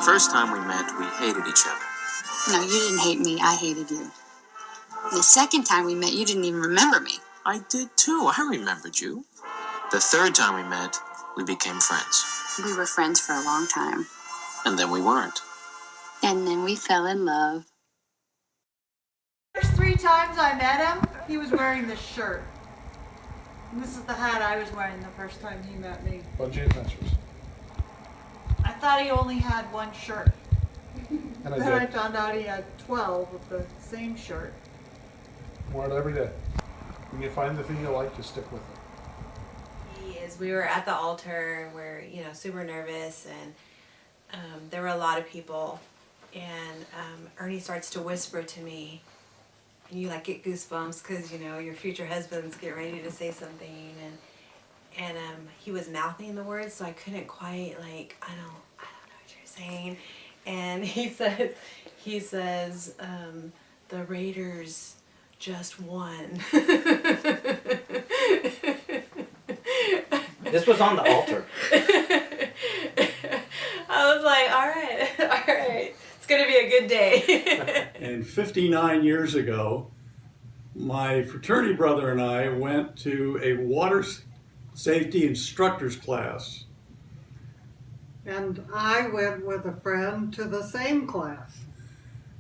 First time we met, we hated each other. No, you didn't hate me. I hated you. The second time we met, you didn't even remember me. I did too. I remembered you. The third time we met, we became friends. We were friends for a long time. And then we weren't. And then we fell in love. First 3 times I met him, he was wearing this shirt. And this is the hat I was wearing the first time he met me. Bunch of adventures. I thought he only had one shirt. And Then I found out he had 12 of the same shirt. Wear it every day. When you find the thing you like, you stick with it. We were at the altar, we're, super nervous, and there were a lot of people, and Ernie starts to whisper to me, and you get goosebumps because your future husband's getting ready to say something, and he was mouthing the words, so I couldn't quite I don't know what you're saying, and he says the Raiders just won. This was on the altar. I was like, all right, it's gonna be a good day. And 59 years ago, my fraternity brother and I went to a water safety instructor's class. And I went with a friend to the same class.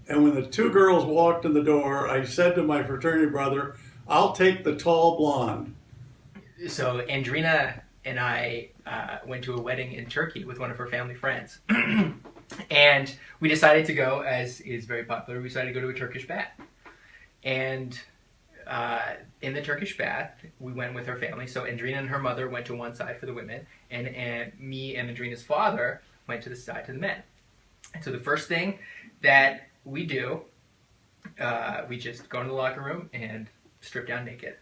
And when the 2 girls walked in the door, I said to my fraternity brother, "I'll take the tall blonde." So Andrina and I went to a wedding in Turkey with one of her family friends. And we decided to go, as is very popular, we decided to go to a Turkish bath. And in the Turkish bath, we went with her family. So Andrina and her mother went to one side for the women, and me and Andrina's father went to the side to the men. And so the first thing that we do, we just go in the locker room and strip down naked.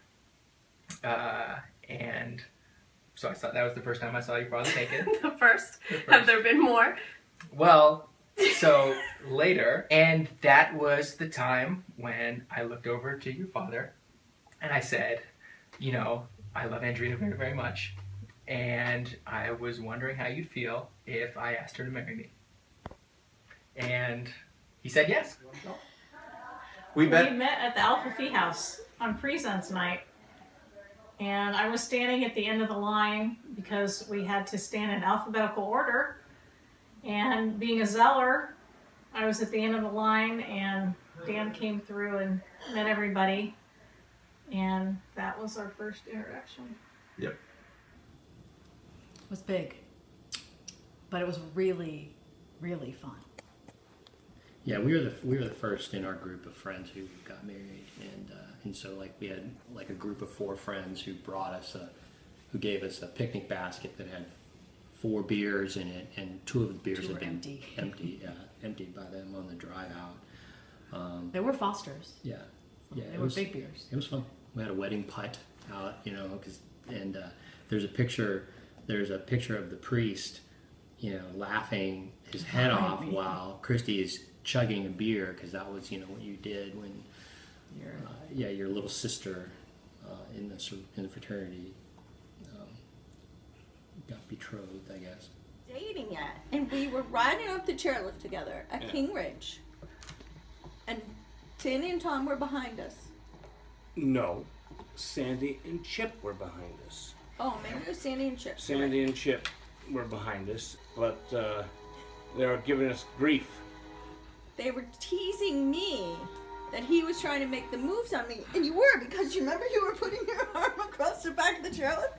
And so I saw that was the first time I saw your father naked. The first. Have there been more? Well, so later, and that was the time when I looked over to your father and I said, I love Andrina very, very much, and I was wondering how you'd feel if I asked her to marry me. And he said yes. We met at the Alpha Phi House on Presents night. And I was standing at the end of the line because we had to stand in alphabetical order. And being a zeller, I was at the end of the line, and Dan came through and met everybody. And that was our first introduction. Yep. It was big, but it was really, really fun. Yeah, we were the first in our group of friends who got married, and so we had a group of 4 friends who who gave us a picnic basket that had 4 beers in it, and 2 of the beers had been emptied by them on the drive out. They were Fosters. Yeah, they were big beers. It was fun. We had a wedding putt out, and there's a picture of the priest, laughing his head off while Christy is chugging a beer, because that was what you did when your little sister in the fraternity got betrothed, I guess. Dating yet, and we were riding up the chairlift together at King Ridge, and Sandy and Tom were behind us. No, Sandy and Chip were behind us. Oh, maybe it was Sandy and Chip. Sandy and Chip were behind us, but they were giving us grief. They were teasing me that he was trying to make the moves on me, and you were, because you remember you were putting your arm across the back of the chairlift?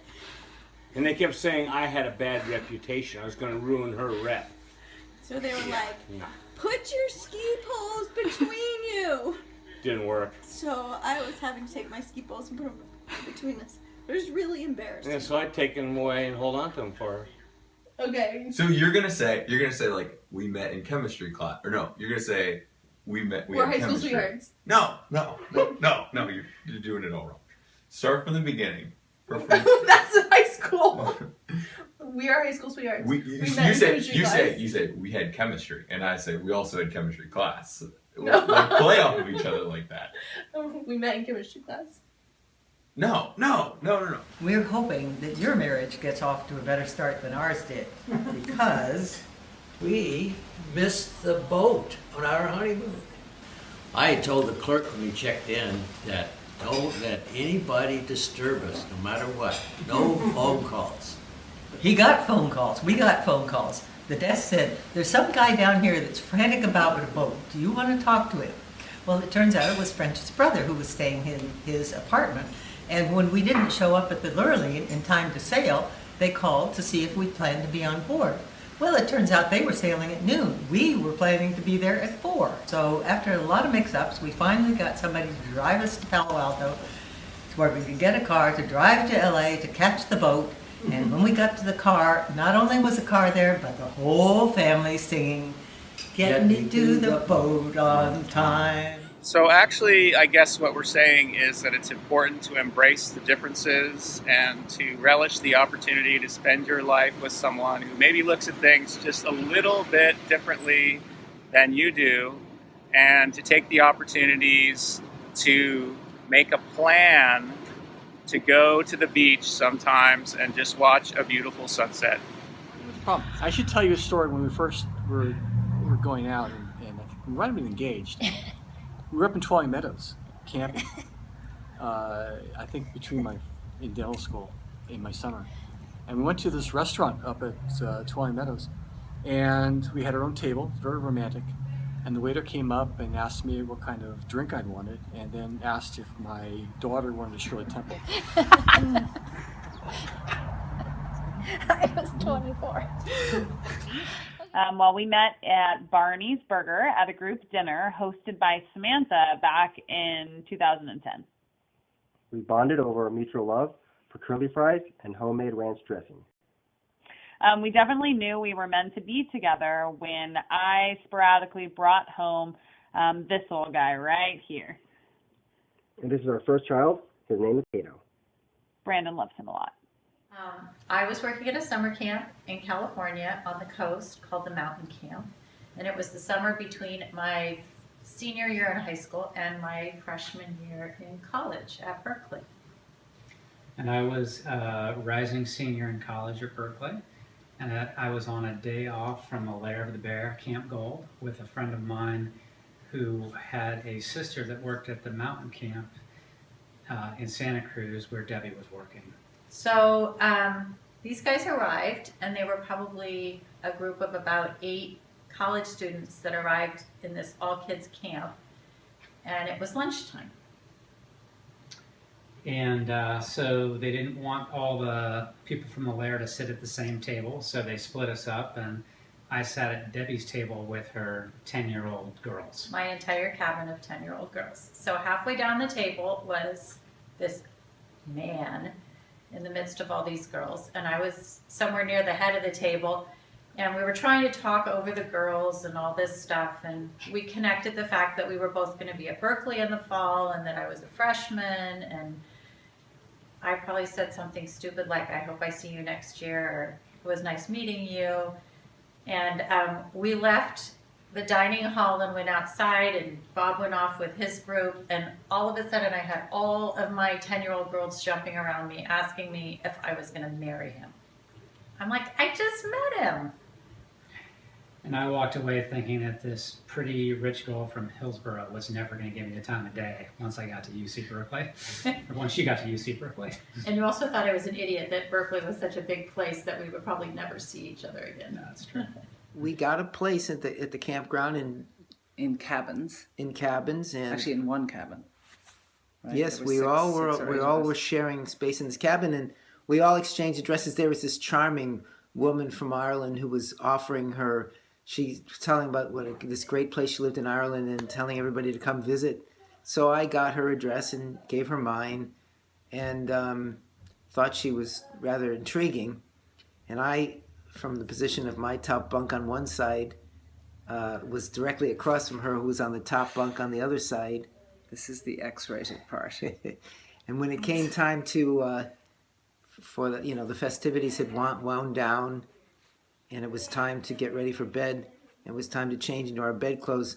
And they kept saying I had a bad reputation. I was going to ruin her rep. So they were put your ski poles between you. Didn't work. So I was having to take my ski poles and put them between us. It was really embarrassing. And so I'd take them away and hold on to them for her. Okay. So you're gonna say we met in chemistry class, or no? You're gonna say we're high school sweethearts. No, you're doing it all wrong. Start from the beginning. That's high school. We are high school sweethearts. You say we had chemistry, and I say we also had chemistry class. No. We play off of each other like that. We met in chemistry class. No. We're hoping that your marriage gets off to a better start than ours did, because We missed the boat on our honeymoon. I told the clerk when we checked in that don't let anybody disturb us, no matter what. No phone calls. He got phone calls. We got phone calls. The desk said, there's some guy down here that's frantic about with a boat. Do you want to talk to him? Well, it turns out it was French's brother who was staying in his apartment. And when we didn't show up at the Lurley in time to sail, they called to see if we planned to be on board. Well, it turns out they were sailing at noon. We were planning to be there at 4. So after a lot of mix-ups, we finally got somebody to drive us to Palo Alto, where we could get a car to drive to LA to catch the boat. And when we got to the car, not only was the car there, but the whole family singing, "Get me to the boat on time." So actually, I guess what we're saying is that it's important to embrace the differences and to relish the opportunity to spend your life with someone who maybe looks at things just a little bit differently than you do, and to take the opportunities to make a plan to go to the beach sometimes and just watch a beautiful sunset. I should tell you a story. When we first were going out, and we might have been engaged. We were up in Twilly Meadows, camping. I think in dental school in my summer, and we went to this restaurant up at Twilly Meadows, and we had our own table, very romantic. And the waiter came up and asked me what kind of drink I'd wanted, and then asked if my daughter wanted a Shirley Temple. I was 24. Well, we met at Barney's Burger at a group dinner hosted by Samantha back in 2010. We bonded over a mutual love for curly fries and homemade ranch dressing. We definitely knew we were meant to be together when I sporadically brought home this old guy right here. And this is our first child. His name is Cato. Brandon loves him a lot. I was working at a summer camp in California on the coast called the Mountain Camp. And it was the summer between my senior year in high school and my freshman year in college at Berkeley. And I was a rising senior in college at Berkeley. And I was on a day off from the Lair of the Bear, Camp Gold, with a friend of mine who had a sister that worked at the mountain camp in Santa Cruz where Debbie was working. So these guys arrived, and they were probably a group of about 8 college students that arrived in this all-kids camp, and it was lunchtime. And so they didn't want all the people from the Lair to sit at the same table, so they split us up, and I sat at Debbie's table with her 10-year-old girls. My entire cabin of 10-year-old girls. So halfway down the table was this man in the midst of all these girls, and I was somewhere near the head of the table, and we were trying to talk over the girls and all this stuff, and we connected the fact that we were both going to be at Berkeley in the fall and that I was a freshman, and I probably said something stupid like, "I hope I see you next year," or "It was nice meeting you." And we left the dining hall and went outside, and Bob went off with his group, and all of a sudden I had all of my 10-year-old girls jumping around me asking me if I was going to marry him. I'm like, I just met him. And I walked away thinking that this pretty rich girl from Hillsborough was never going to give me the time of day once I got to UC Berkeley, or once she got to UC Berkeley. And you also thought I was an idiot that Berkeley was such a big place that we would probably never see each other again. No, that's true. We got a place at the campground in cabins. In cabins, and Actually, in one cabin. Right? Yes, There we six- all six or eight were of us. sharing space in this cabin, and we all exchanged addresses. There was this charming woman from Ireland who was offering her. She's telling about this great place she lived in Ireland and telling everybody to come visit. So I got her address and gave her mine, and thought she was rather intriguing. And I, from the position of my top bunk on one side, was directly across from her, who was on the top bunk on the other side. This is the X-rated part. And when it came time to for the festivities had wound down, and it was time to get ready for bed, it was time to change into our bedclothes,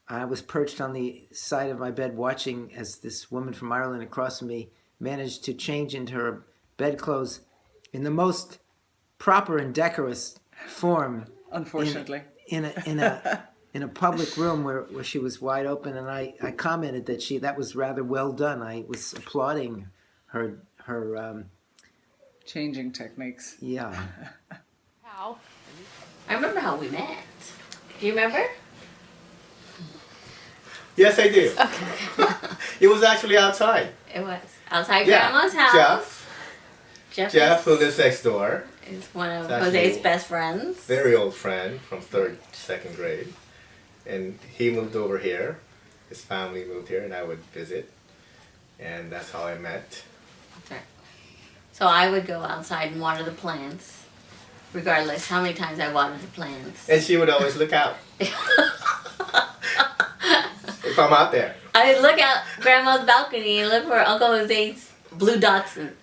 I was perched on the side of my bed watching as this woman from Ireland across from me managed to change into her bedclothes in the most proper and decorous form Unfortunately. in a public room where she was wide open, and I commented that was rather well done. I was applauding her changing techniques. Yeah. How? I remember how we met. Do you remember? Yes, I do. It was actually outside. It was outside Grandma's house. Jeff, who lives next door, is one of Jose's best friends. Very old friend from second grade. And he moved over here. His family moved here, and I would visit. And that's how I met. Okay. So I would go outside and water the plants, regardless how many times I watered the plants. And she would always look out. If I'm out there. I would look out Grandma's balcony and look for Uncle Jose's blue dots. And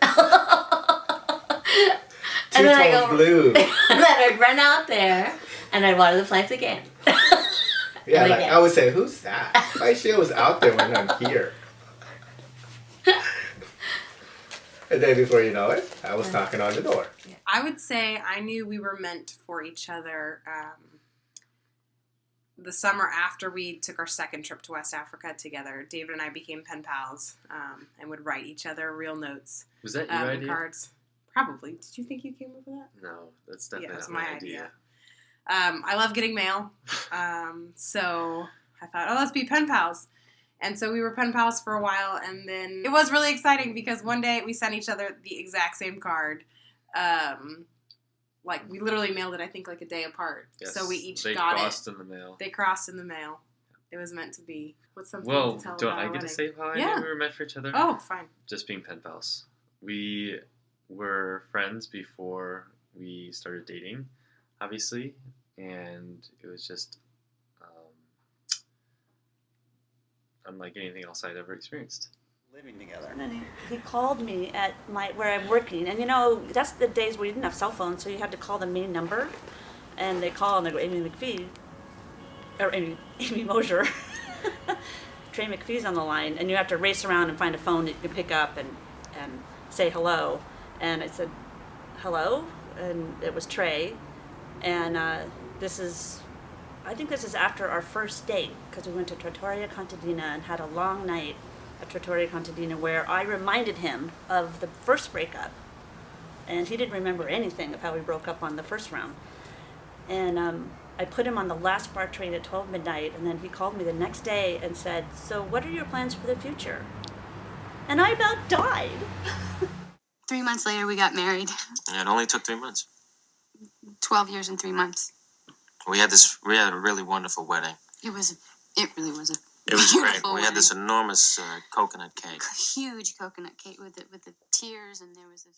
then I go blue. And then I'd run out there and I'd water the plants again. Yeah, like I would say, who's that? Why she was out there when I'm here? And then before you know it, I was knocking on the door. I would say I knew we were meant for each other the summer after we took our second trip to West Africa together. David and I became pen pals and would write each other real notes. Was that your idea? Cards. Probably. Did you think you came up with that? No, that's definitely it was not my idea. I love getting mail. So I thought, oh, let's be pen pals. And so we were pen pals for a while, and then it was really exciting because one day we sent each other the exact same card. Like we literally mailed it, I think, like a day apart. Yes, so we each they got it. They crossed in the mail. They crossed in the mail. It was meant to be. What's something Well, to tell don't about I our get to wedding? say how I Yeah. knew we were meant for each other? Oh, fine. Just being pen pals. We were friends before we started dating, obviously, and it was just unlike anything else I'd ever experienced. Living together. And then he called me at where I'm working, and that's the days where you didn't have cell phones, so you had to call the main number, and they call and they go, Amy McPhee, or Amy Mosier. Trey McPhee's on the line, and you have to race around and find a phone that you can pick up and say hello. And I said, hello, and it was Trey, and I think this is after our first date, because we went to Trattoria Contadina and had a long night at Trattoria Contadina where I reminded him of the first breakup. And he didn't remember anything of how we broke up on the first round. And I put him on the last BART train at 12 midnight, and then he called me the next day and said, so what are your plans for the future? And I about died. 3 months later, we got married. Yeah, it only took 3 months. 12 years and 3 months. We had a really wonderful wedding. It really was a It was great. beautiful We had this wedding. enormous coconut cake. Huge coconut cake with the tears, and there was this